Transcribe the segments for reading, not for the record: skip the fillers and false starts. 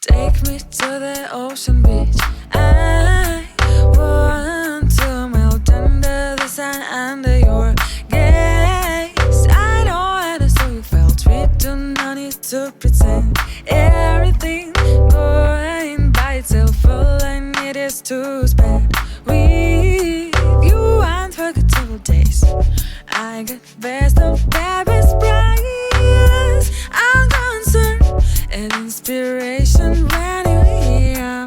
Take me to the ocean beach. I want to melt under the sun, under your gaze. I know how to so you felt. We do not need to pretend. Everything going by itself. All I need is to spend with you unforgettable days. I got best of baby's price. I'm concerned and inspiration when you're here.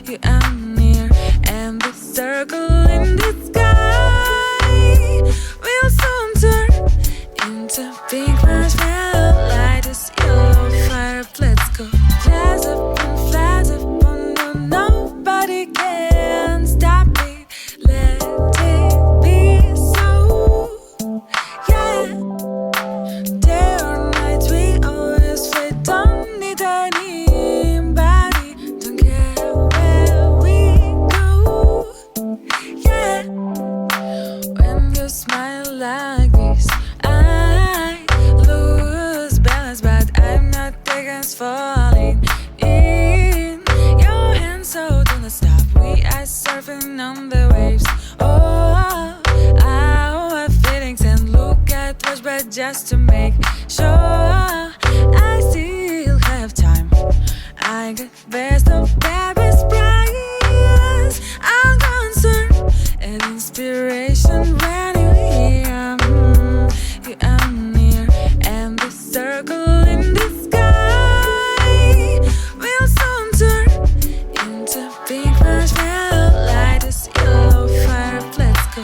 You are near, and the circle in the sky will soon turn into pink marshmallow. Light this yellow fire up, let's go. Flash up on no, nobody can stop it. Let it be so, yeah. Day or night, we always wait. Don't need anybody. Don't care where we go, yeah. When you smile like this, I lose balance, but I'm not against falling in your hands, so do not stop. We are surfing on the waves. Oh, our feelings, and look at what's but just to make sure I still have time. I got best of baby's price. I'm concerned and inspiration when you're here. You are near, and the circle in the sky will soon turn into pink marshmallow. Light this yellow fire up, let's go.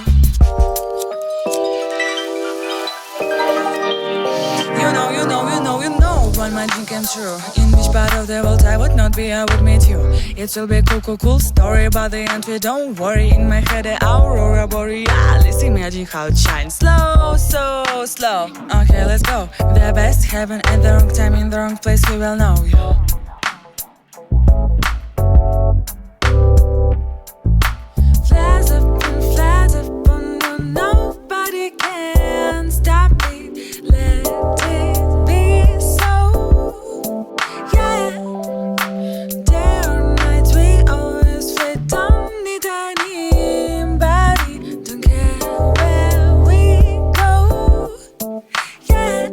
One my dream came true. In which part of the world I would not be, I would meet you. It will be cool story about the entry. Don't worry, in my head the aurora borealis. Imagine how it shines slow, so slow. Okay, let's go. The best heaven at the wrong time, in the wrong place, we will know you. Flash up on no, nobody can stop it. Let it be so, yeah. Day or night, we always wait. Don't need anybody. Don't care where we go, yeah.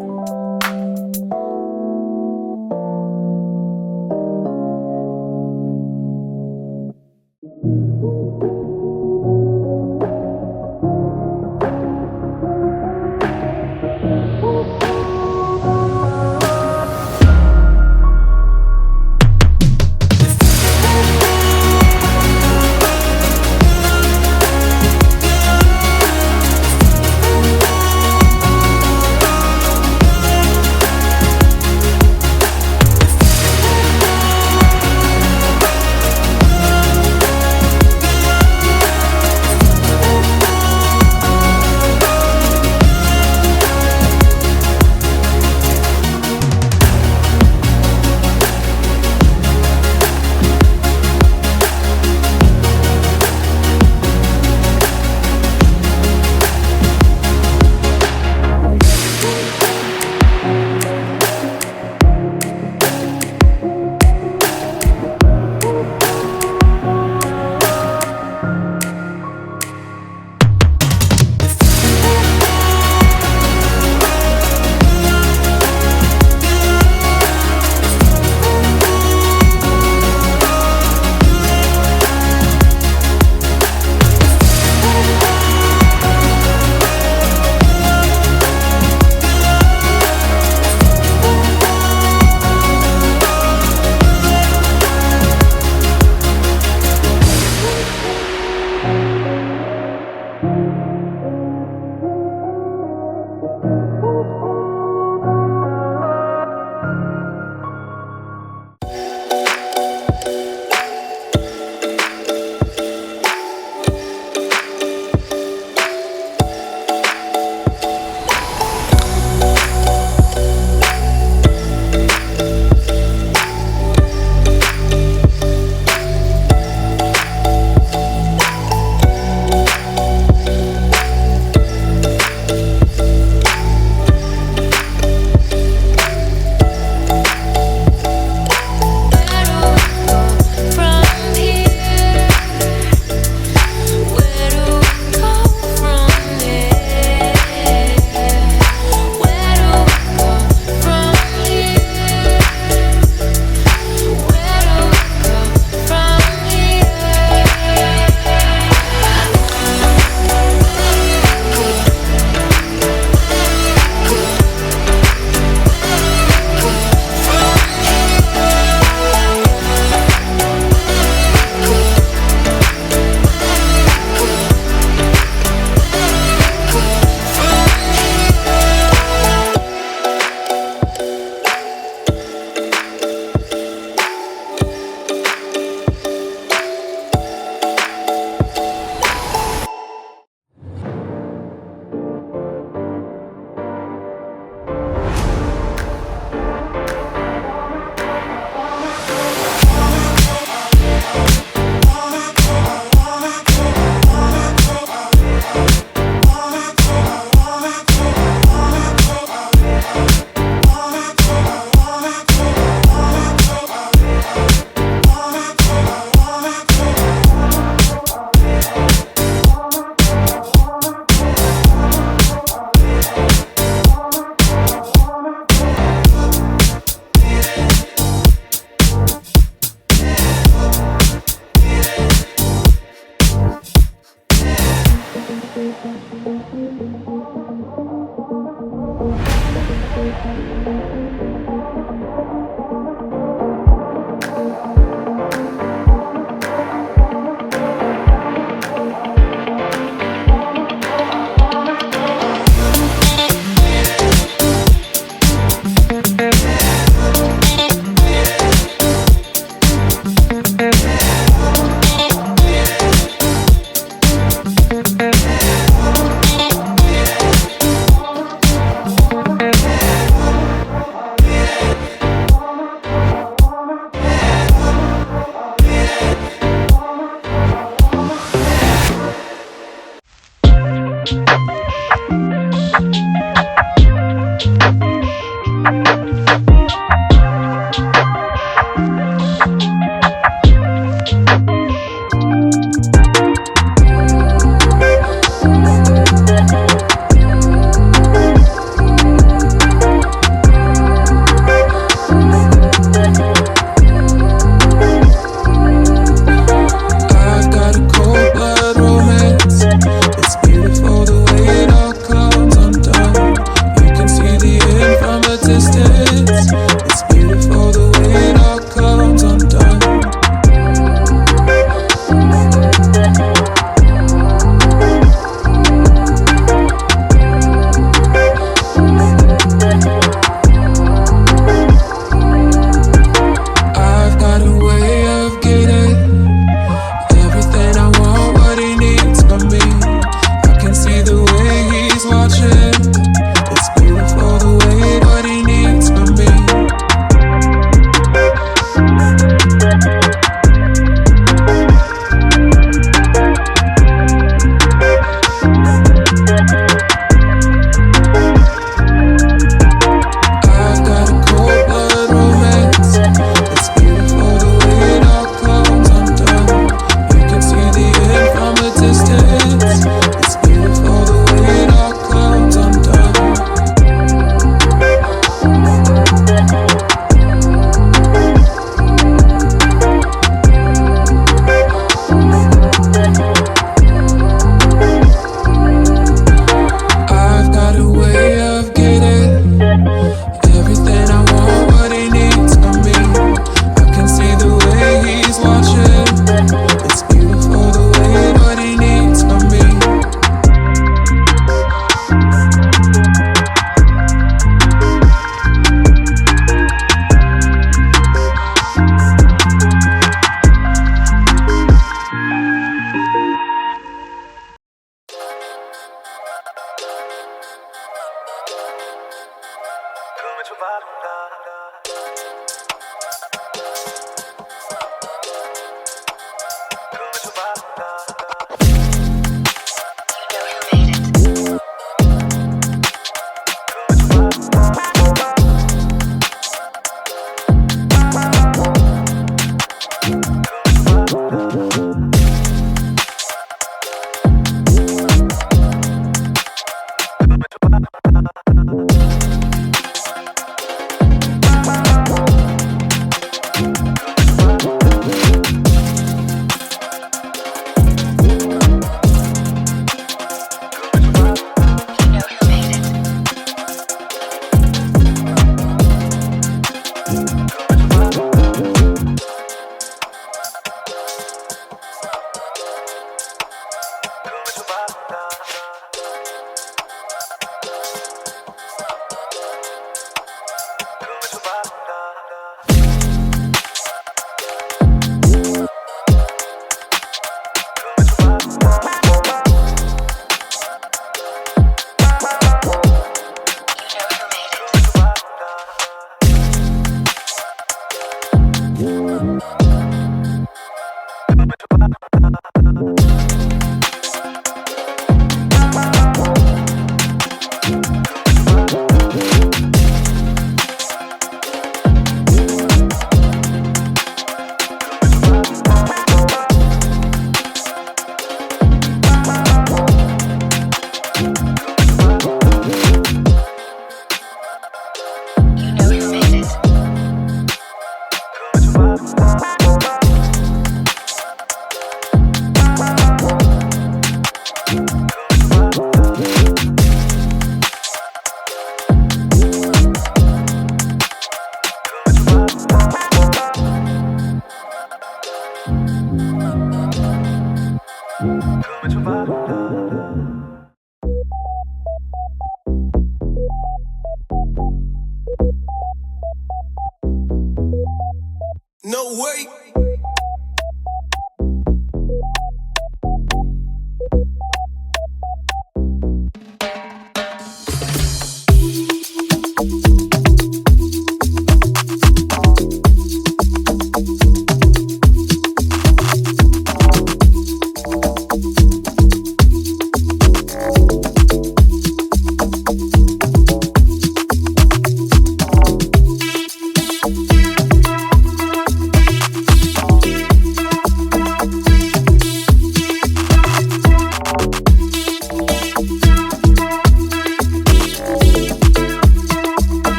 No way.